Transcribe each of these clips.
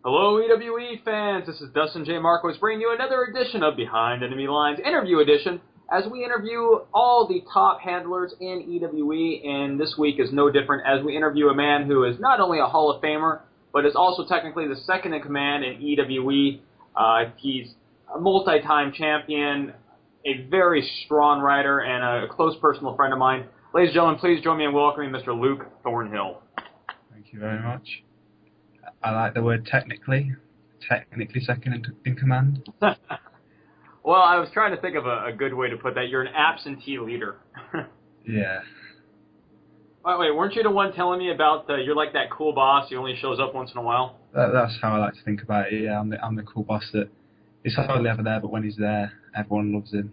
Hello, EWE fans. This is Dustin J. Marquez bringing you another edition of Behind Enemy Lines Interview Edition as we interview all the top handlers in EWE, and this week is no different as we interview a man who is not only a Hall of Famer, but is also technically the second in command in EWE. He's a multi-time champion, a very strong writer, and a close personal friend of mine. Ladies and gentlemen, please join me in welcoming Mr. Luke Thornhill. Thank you very much. I like the word technically second in command. Well, I was trying to think of a good way to put that. You're an absentee leader. Yeah. Wait, weren't you the one telling me about you're like that cool boss who only shows up once in a while? That's how I like to think about it. Yeah, I'm the cool boss that is hardly ever there, but when he's there, everyone loves him.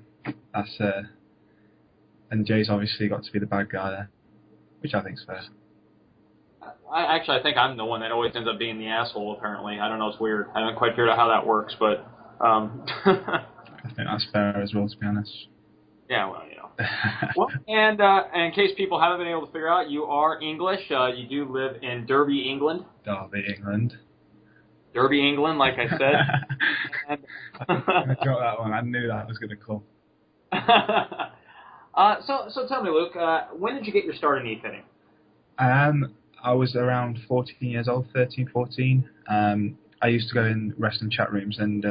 And Jay's obviously got to be the bad guy there, which I think's fair. I think I'm the one that always ends up being the asshole, apparently. I don't know, it's weird. I haven't quite figured out how that works, but... I think that's fair as well, to be honest. Yeah, well, you know. Well, and in case people haven't been able to figure out, you are English. You do live in Derby, England. Derby, England. Derby, England, like I said. And I got that one. I knew that was going to come. So tell me, Luke, when did you get your start in e-fitting? I was around 14 years old, 13, 14. I used to go in wrestling chat rooms, and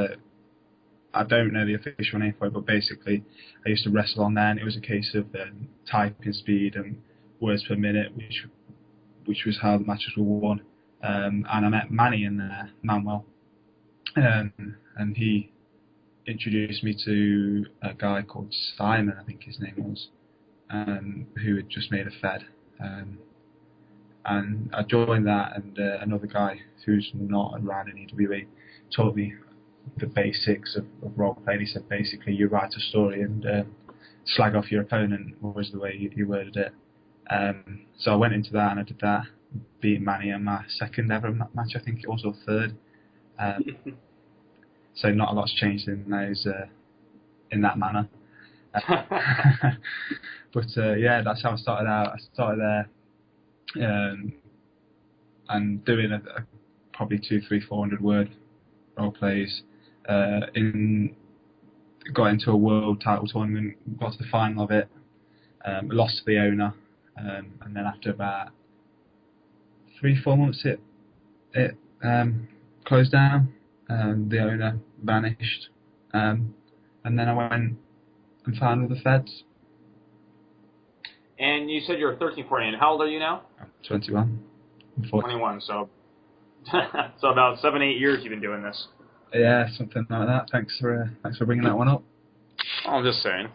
I don't know the official name for it, but basically I used to wrestle on there, and it was a case of typing speed and words per minute, which was how the matches were won. And I met Manny in there, Manuel, and he introduced me to a guy called Simon, I think his name was, who had just made a Fed. And I joined that, and another guy who's not around in EWE taught me the basics of role playing. He said basically you write a story and slag off your opponent, was the way he worded it. So I went into that and I did that, beat Manny in my second ever match, I think it was, or third. So not a lot's changed in those in that manner. But yeah, that's how I started out. I started there. And doing probably 200, 300, 400 word role plays. Got into a world title tournament, got to the final of it, lost to the owner, and then after about 3-4 months it closed down. The owner vanished, and then I went and found all the feds. And you said you're 13, 14. And how old are you now? I'm 21. 21, so so about 7-8 years you've been doing this. Yeah, something like that. Thanks for bringing that one up. I'm just saying.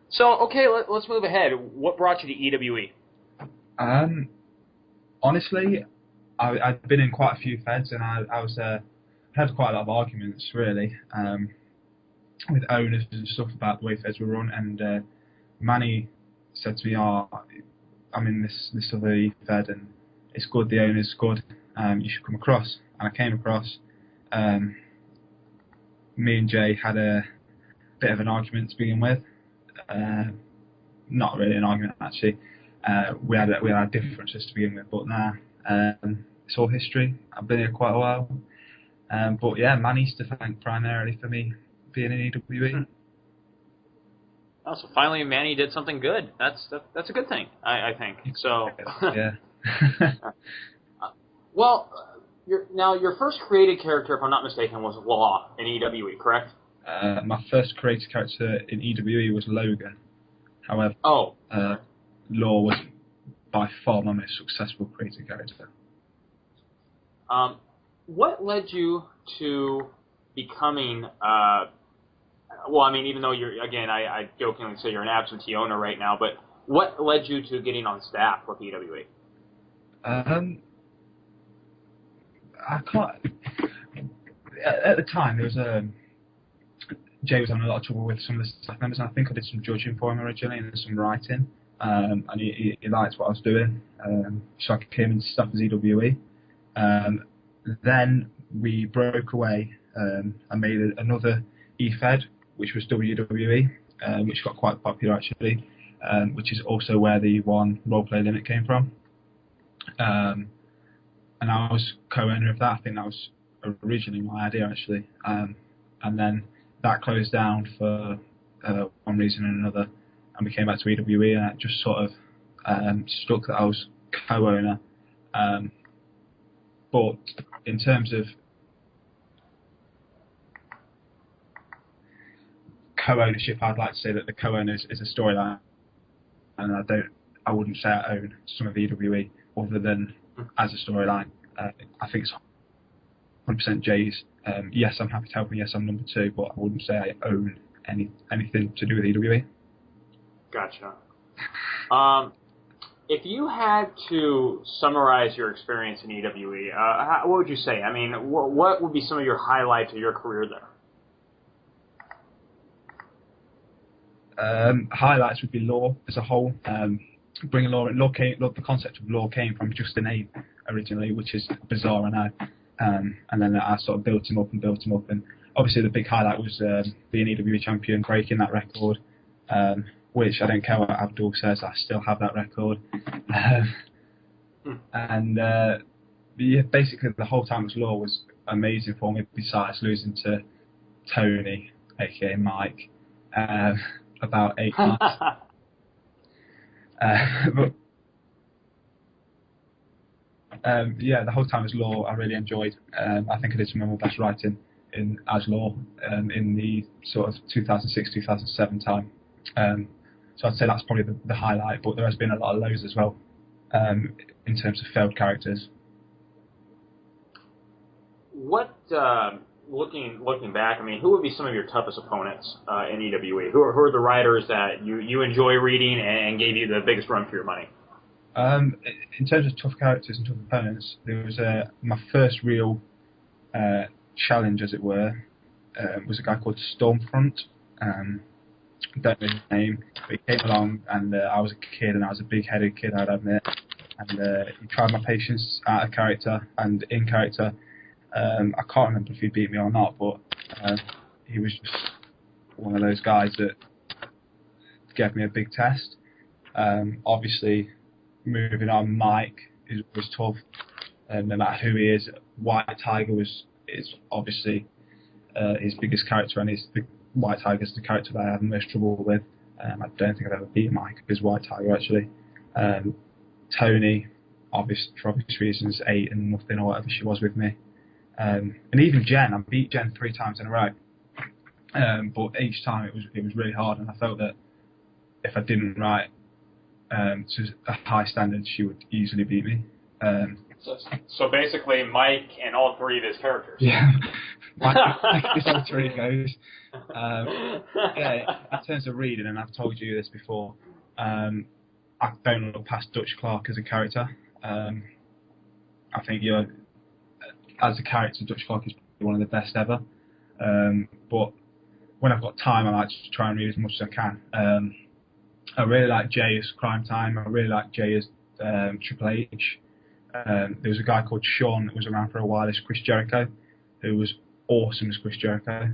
So, okay, let's move ahead. What brought you to EWE? Honestly, I'd been in quite a few feds, and I had quite a lot of arguments, really, with owners and stuff about the way feds were run, and Manny said to me, I'm in this other fed and it's good, the owner's good, you should come across. And I came across. Me and Jay had a bit of an argument to begin with. Not really an argument, actually. We had our differences to begin with, but now it's all history. I've been here quite a while. But yeah, Manny's to thank primarily for me being in EWE. Oh, so finally Manny did something good. That's a good thing, I think. So, yeah. Well, your first created character, if I'm not mistaken, was Law in EWE, correct? My first created character in EWE was Logan. However, Law was by far my most successful created character. What led you to becoming... well, I mean, even though I jokingly say you're an absentee owner right now, but what led you to getting on staff with EWE? I can't. At the time, there was Jay was having a lot of trouble with some of the staff members, and I think I did some judging for him originally and some writing, and he liked what I was doing, so I came into staff as EWE. Then we broke away and made another EFED, which was WWE, which got quite popular actually, which is also where the one roleplay limit came from. and I was co-owner of that. I think that was originally my idea, actually. And then that closed down for one reason or another, and we came back to EWE, and it just sort of stuck that I was co-owner. But in terms of co-ownership, I'd like to say that the co-owner is a storyline, and I wouldn't say I own some of EWE other than as a storyline. I think it's 100% Jay's. Yes, I'm happy to help, and yes, I'm number 2, but I wouldn't say I own anything to do with EWE. Gotcha. If you had to summarize your experience in EWE, what would you say? I mean, what would be some of your highlights of your career there? Highlights would be law as a whole. Bringing law, the concept of law came from just a name originally, which is bizarre, I know. And then I sort of built him up, and obviously the big highlight was being EWE champion, breaking that record, which I don't care what Abdul says, I still have that record. And yeah, basically the whole time was law was amazing for me, besides losing to Tony, aka Mike, about 8 months. But yeah, the whole time as law I really enjoyed. I think I did some of my best writing as law in the sort of 2006-2007 time. So I'd say that's probably the highlight, but there has been a lot of lows as well in terms of failed characters. What, looking back, I mean, who would be some of your toughest opponents in EWE? Who are the writers that you enjoy reading and gave you the biggest run for your money? In terms of tough characters and tough opponents, there was my first real challenge, as it were, was a guy called Stormfront. I don't know his name, but he came along, and I was a kid, and I was a big-headed kid, I'd admit, and he tried my patience out of character and in character. I can't remember if he beat me or not, but he was just one of those guys that gave me a big test. Obviously, moving on, Mike was tough, no matter who he is. White Tiger is obviously his biggest character, and White Tiger is the character that I have the most trouble with. I don't think I've ever beaten Mike as White Tiger, actually. Tony, for obvious reasons, 8 and nothing or whatever she was with me. And even Jen, I beat Jen 3 times in a row. But each time it was really hard, and I felt that if I didn't write to a high standard, she would easily beat me. So basically, Mike and all 3 of his characters. Yeah, Mike is alter egos. Yeah, in terms of reading, and I've told you this before, I don't look past Dutch Clark as a character. I think as a character, Dutch Clark is one of the best ever. But when I've got time, I like to try and read as much as I can. I really like Jay as Crime Time. I really like Jay as Triple H. There was a guy called Sean that was around for a while as Chris Jericho, who was awesome as Chris Jericho.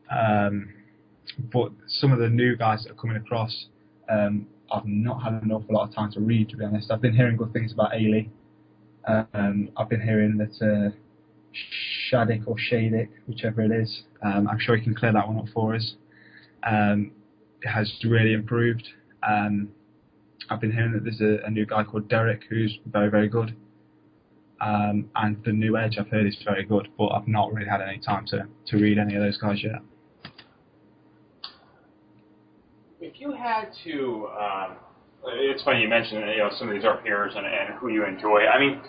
But some of the new guys that are coming across, I've not had an awful lot of time to read, to be honest. I've been hearing good things about Ailey. I've been hearing that Shadik or Shadik, whichever it is, I'm sure he can clear that one up for us. It has really improved. I've been hearing that there's a new guy called Derek who's very, very good. And the new Edge I've heard is very good, but I've not really had any time to read any of those guys yet. If you had to, it's funny you mentioned some of these RPers and who you enjoy. I mean,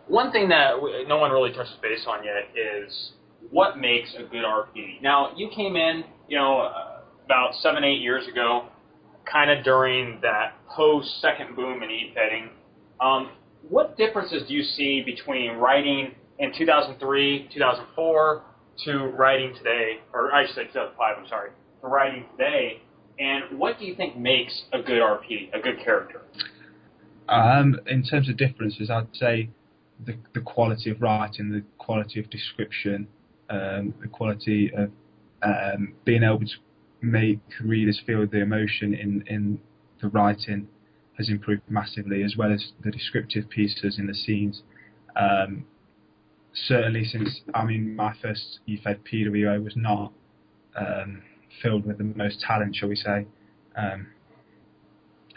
one thing that no one really touches base on yet is what makes a good RP. Now, you came in, about 7-8 years ago, kind of during that post-second boom in e-petting. What differences do you see between writing in 2003, 2004 to writing today, or I should say 2005, I'm sorry, to writing today, and what do you think makes a good RP, a good character? In terms of differences, I'd say the quality of writing, the quality of description, the quality of being able to make readers feel the emotion in the writing has improved massively, as well as the descriptive pieces in the scenes. Certainly since, I mean, my first EFED PWO was not filled with the most talent, shall we say.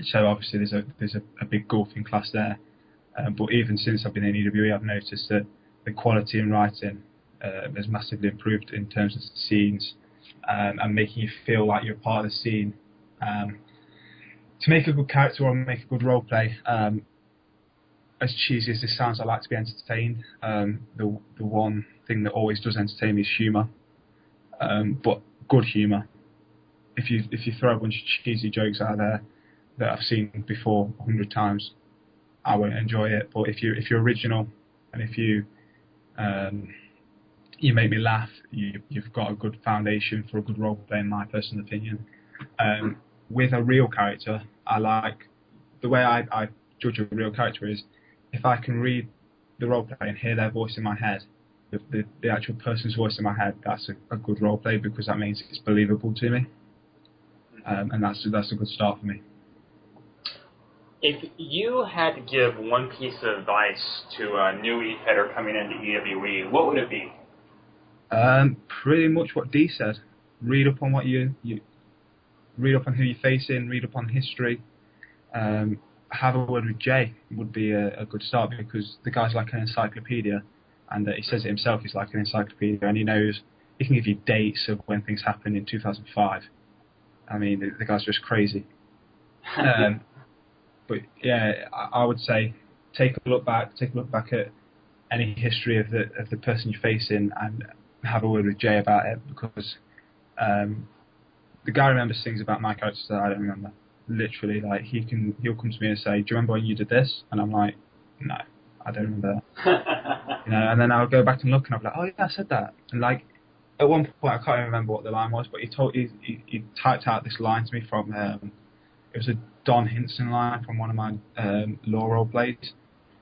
So obviously there's a big gulf in class there. But even since I've been in EWE, I've noticed that the quality in writing has massively improved in terms of the scenes, and making you feel like you're part of the scene. To make a good character or make a good role play, as cheesy as this sounds, I like to be entertained. The one thing that always does entertain me is humour, but good humour. If you throw a bunch of cheesy jokes out there that I've seen before 100 times, I won't enjoy it. But if you're original, and if you make me laugh, you've got a good foundation for a good role play, in my personal opinion. With a real character, I like the way I judge a real character is if I can read the role play and hear their voice in my head, the actual person's voice in my head, that's a good role play, because that means it's believable to me, and that's a good start for me. If you had to give one piece of advice to a new EFEDer coming into EWE, what would it be? Pretty much what Dee said. Read up on what you read up on who you're facing, read up on history. Have a word with Jay would be a good start, because the guy's like an encyclopedia, and he says it himself, he's like an encyclopedia, and he can give you dates of when things happened in 2005. I mean, the guy's just crazy. But yeah, I would say take a look back at any history of the person you're facing, and have a word with Jay about it, because the guy remembers things about my characters that I don't remember. Literally, like he'll come to me and say, "Do you remember when you did this?" And I'm like, "No, I don't remember that." And then I'll go back and look, and I'll be like, "Oh yeah, I said that." And like at one point, I can't even remember what the line was, but he typed out this line to me from it was a Don Hinson line from one of my law role plays,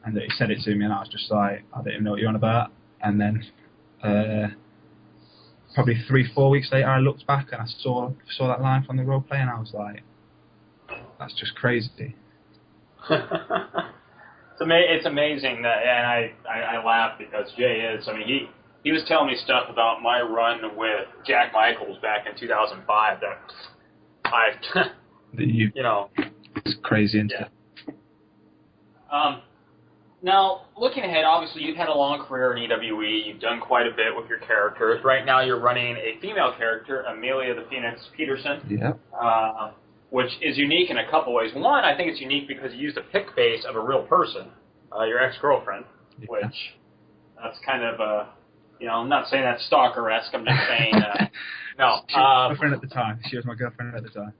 and he said it to me, and I was just like, I don't even know what you're on about. And then probably 3-4 weeks later, I looked back and I saw that line from the role play, and I was like, that's just crazy. It's amazing that, and I laugh because Jay is. I mean, he was telling me stuff about my run with Jack Michaels back in 2005 that it's crazy, isn't it? Now, looking ahead, obviously you've had a long career in EWE. You've done quite a bit with your characters. Right now, you're running a female character, Amelia the Phoenix Pietersen. Yeah. Which is unique in a couple ways. One, I think it's unique because you used a pick base of a real person, your ex-girlfriend, which that's kind of I'm not saying that's stalker-esque. I'm just saying, no. She was my girlfriend at the time. She was my girlfriend at the time.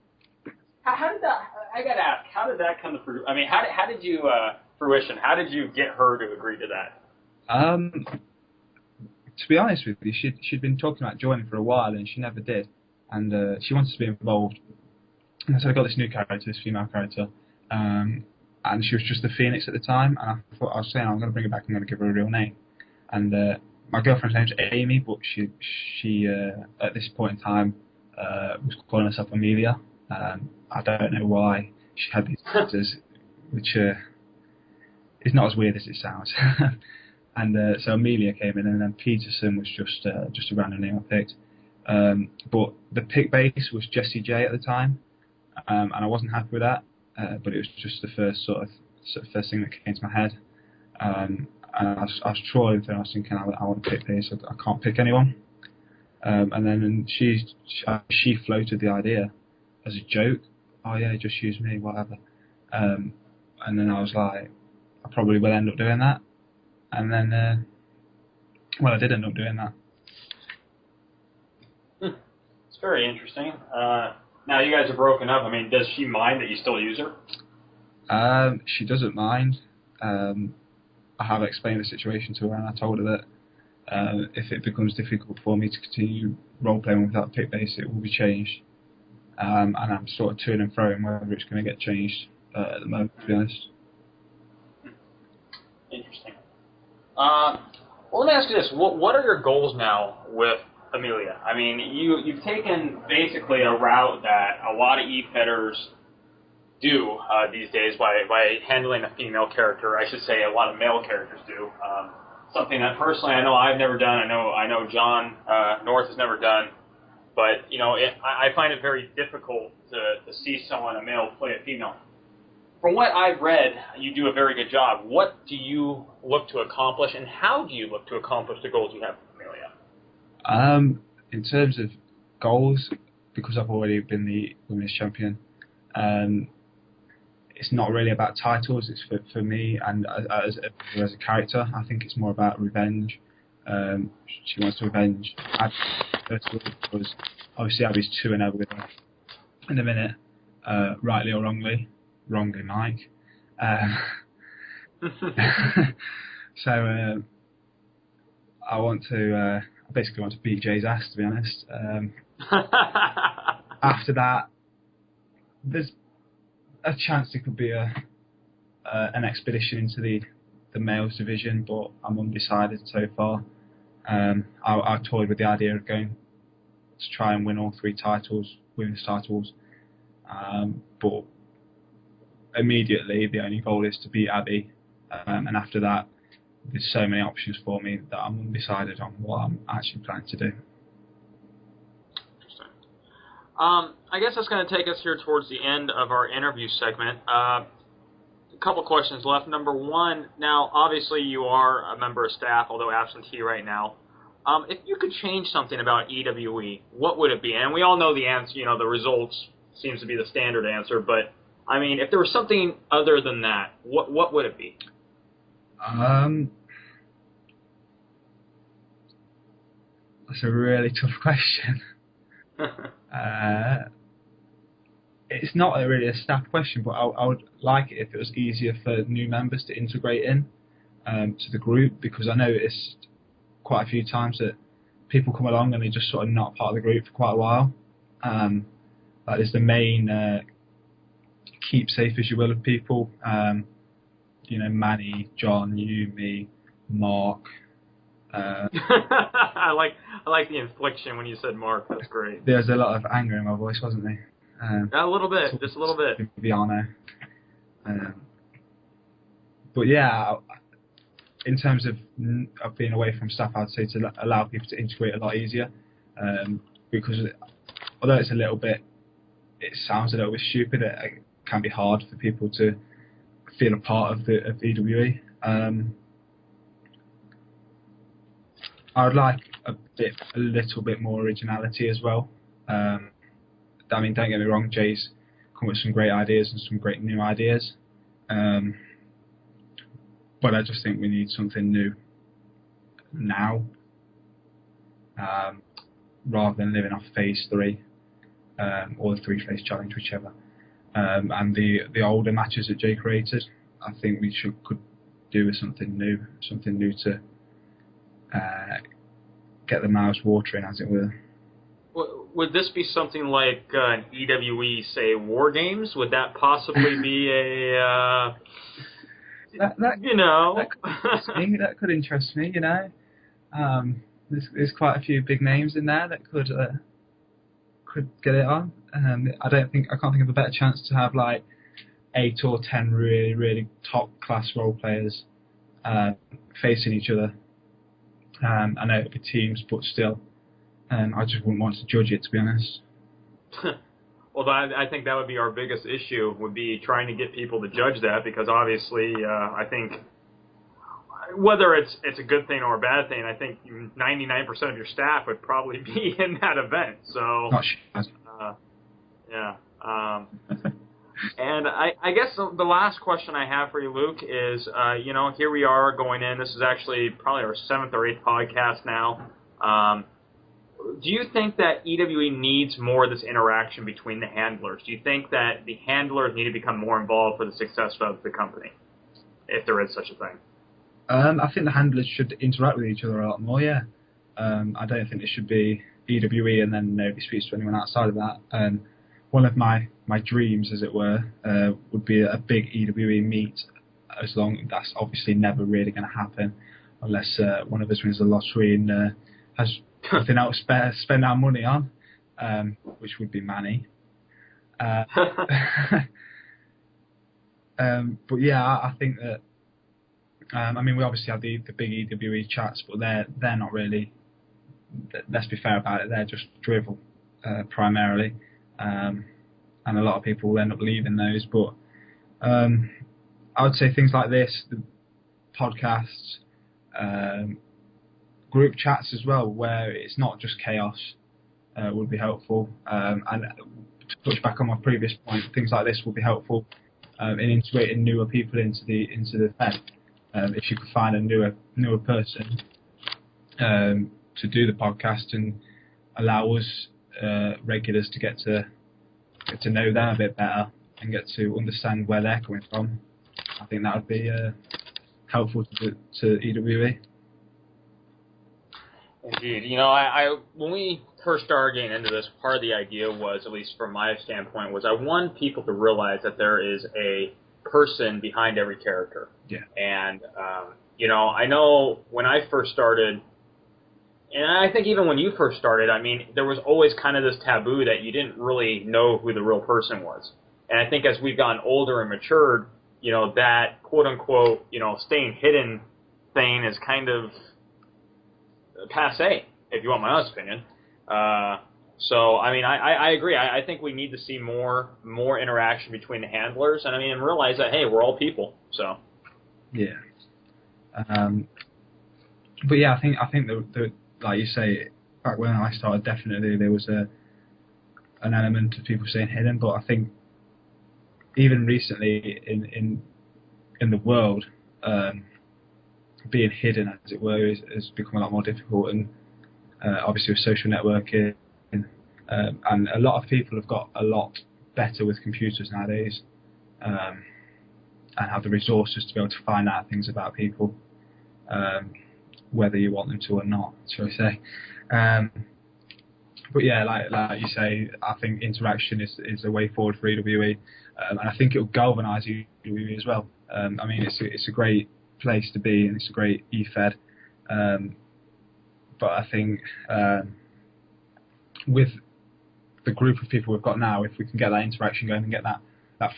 How did that? I gotta ask. How did that come to fruition? I mean, how did you fruition? How did you get her to agree to that? To be honest with you, she'd been talking about joining for a while, and she never did. And she wanted to be involved. And so I got this new character, this female character, and she was just the Phoenix at the time. And I thought, I was saying, I'm going to bring her back. I'm going to give her a real name. And my girlfriend's name's Amy, but she at this point in time was calling herself Amelia. I don't know why she had these letters, which is not as weird as it sounds. And so Amelia came in, and then Pietersen was just a random name I picked. But the pick base was Jessie J at the time. And I wasn't happy with that, but it was just the first first thing that came to my head. And I was trawling through, and I was thinking, I want to pick this. I can't pick anyone. And then she floated the idea as a joke. Oh yeah, just use me, whatever. And then I was like, I probably will end up doing that. And then, I did end up doing that. It's very interesting. Now you guys are broken up. I mean, does she mind that you still use her? She doesn't mind. I have explained the situation to her, and I told her that if it becomes difficult for me to continue role-playing without pick base, it will be changed. And I'm sort of to and froing whether it's going to get changed at the moment, to be honest. Interesting. Well, let me ask you this. What are your goals now with Amelia? I mean, you've taken basically a route that a lot of EFEDers do these days by handling a female character. I should say a lot of male characters do. Something that personally I know I've never done. I know John North has never done. But I find it very difficult to see someone, a male, play a female. From what I've read, you do a very good job. What do you look to accomplish, and how do you look to accomplish the goals you have for Amelia? In terms of goals, because I've already been the women's champion, it's not really about titles. It's for me and as a character. I think it's more about revenge. She wants to revenge Abby, first of all, because obviously Abby's 2-0 with her in a minute, rightly or wrongly. Wrongly, Mike. So I basically want to beat Jay's ass, to be honest. After that, there's a chance there could be an expedition into the males division, but I'm undecided so far. I toyed with the idea of going to try and win all 3 titles, women's titles, but immediately the only goal is to beat Abby, and after that there's so many options for me that I'm undecided on what I'm actually planning to do. Interesting. I guess that's going to take us here towards the end of our interview segment. A couple questions left. Number one, now obviously you are a member of staff, although absentee right now. If you could change something about EWE, what would it be? And we all know the answer, the results seems to be the standard answer, but I mean, if there was something other than that, what would it be? That's a really tough question. It's not really a staff question, but I would like it if it was easier for new members to integrate in to the group, because I noticed quite a few times that people come along and they're just sort of not part of the group for quite a while. That is the main keep safe, as you will, of people. Manny, John, you, me, Mark. I like the inflection when you said Mark. That's great. There's a lot of anger in my voice, wasn't there? A little bit, just a little bit. Viano. But yeah, in terms of being away from staff, I'd say to allow people to integrate a lot easier, because although it sounds a little bit stupid, it can be hard for people to feel a part of EWE. I would like a little bit more originality as well. I mean, don't get me wrong, Jay's come with some great ideas and some great new ideas, but I just think we need something new now, rather than living off phase 3 or the 3-phase challenge, whichever. And the older matches that Jay created, I think we could do with something new to get the mouths watering, as it were. Would this be something like an EWE, say, War Games? Would that possibly be a, that could interest me, There's quite a few big names in there that could get it on. I can't think of a better chance to have like 8 or 10 really, really top class role players facing each other. I know it'd be teams, but still, I just wouldn't want to judge it, to be honest. Well, I think that would be our biggest issue, would be trying to get people to judge that, because obviously, I think whether it's a good thing or a bad thing, I think 99% of your staff would probably be in that event. So, yeah. And I guess the last question I have for you, Luke, is, here we are going in. This is actually probably our 7th or 8th podcast now. Do you think that EWE needs more of this interaction between the handlers? Do you think that the handlers need to become more involved for the success of the company, if there is such a thing? I think the handlers should interact with each other a lot more, yeah. I don't think it should be EWE and then nobody speaks to anyone outside of that. One of my dreams, as it were, would be a big EWE meet, as long that's obviously never really going to happen unless one of us wins the lottery and has nothing else to spend our money on, which would be Manny. But yeah, I think that. I mean, we obviously have the big EWE chats, but they're not really. Let's be fair about it. They're just drivel primarily, and a lot of people will end up leaving those. But I would say things like this, the podcasts, group chats as well, where it's not just chaos, would be helpful. And to touch back on my previous point, things like this will be helpful in integrating newer people into the Fed. If you could find a newer person to do the podcast and allow us regulars to get to know them a bit better and get to understand where they're coming from, I think that would be helpful to EWE. Indeed. You know, I when we first started getting into this, part of the idea was, at least from my standpoint, was I want people to realize that there is a person behind every character. Yeah. And, you know, I know when I first started, and I think even when you first started, I mean, there was always kind of this taboo that you didn't really know who the real person was. And I think as we've gotten older and matured, you know, that quote-unquote, you know, staying hidden thing is kind of passé, if you want my honest opinion. So, I mean, I agree. I think we need to see more interaction between the handlers, and I mean, and realize that, hey, we're all people. So. Yeah. But yeah, I think the like you say, back when I started, definitely there was an element of people saying hidden. But I think even recently in the world, being hidden, as it were, has become a lot more difficult, and obviously with social networking, and a lot of people have got a lot better with computers nowadays, and have the resources to be able to find out things about people, whether you want them to or not, shall we say. But yeah, like you say, I think interaction is a way forward for EWE, and I think it will galvanise EWE as well. I mean, it's a great place to be, and it's a great eFed. But I think with the group of people we've got now, if we can get that interaction going and get that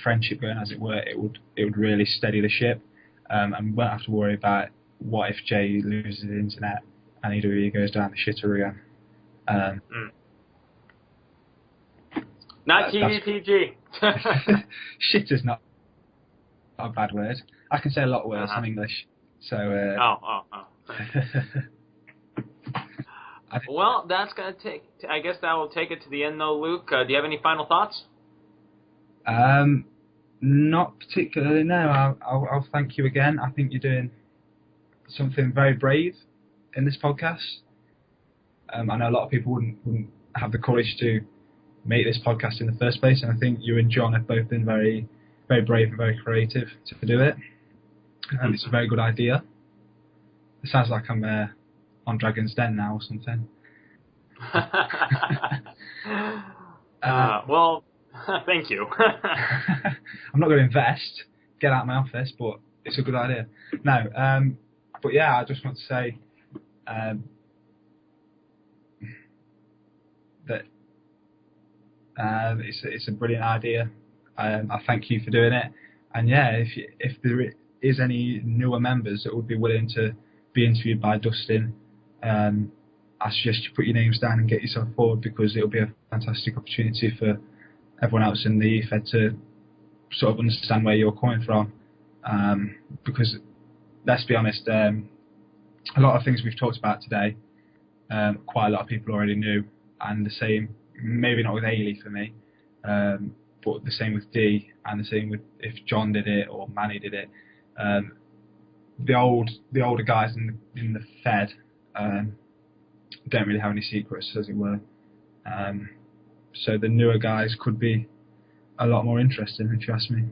friendship going, as it were, it would really steady the ship, and we won't have to worry about what if Jay loses the internet and EWE goes down the shitter again. Not TVPG. Shitter's not a bad word. I can say a lot worse in English. So. Well, that's gonna take. I guess that will take it to the end, though, Luke. Do you have any final thoughts? Not particularly. No. I'll thank you again. I think you're doing something very brave in this podcast. I know a lot of people wouldn't have the courage to make this podcast in the first place, and I think you and John have both been very, very brave and very creative to do it. And it's a very good idea. It sounds like I'm on Dragon's Den now or something. Well, thank you. I'm not going to invest, get out of my office, but it's a good idea. No, but yeah, I just want to say that it's a brilliant idea. I thank you for doing it. And yeah, if there is any newer members that would be willing to be interviewed by Dustin, I suggest you put your names down and get yourself forward, because it'll be a fantastic opportunity for everyone else in the EFED to sort of understand where you're coming from. Because let's be honest, a lot of things we've talked about today, quite a lot of people already knew, and the same, maybe not with Ailey for me, but the same with Dee, and the same with if John did it or Manny did it. The older guys in the Fed don't really have any secrets, as it were. So the newer guys could be a lot more interesting, if you ask me.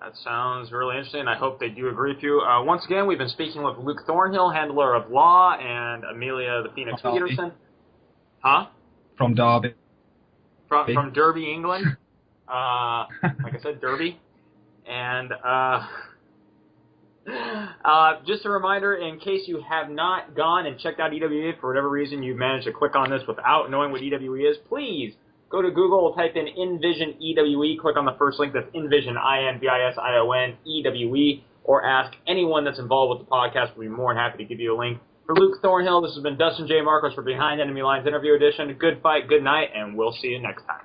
That sounds really interesting. I hope they do agree with you. Once again, we've been speaking with Luke Thornhill, handler of Law, and Amelia the Phoenix Pietersen. Huh? From Derby. From Derby, England. Like I said, Derby. And just a reminder, in case you have not gone and checked out EWE for whatever reason, you've managed to click on this without knowing what EWE is, please Go to Google, type in Envision EWE, click on the first link, that's Envision, Envision, EWE, or ask anyone that's involved with the podcast. We'll be more than happy to give you a link. For Luke Thornhill, this has been Dustin J. Marcos for Behind Enemy Lines Interview Edition. Good fight, good night, and we'll see you next time.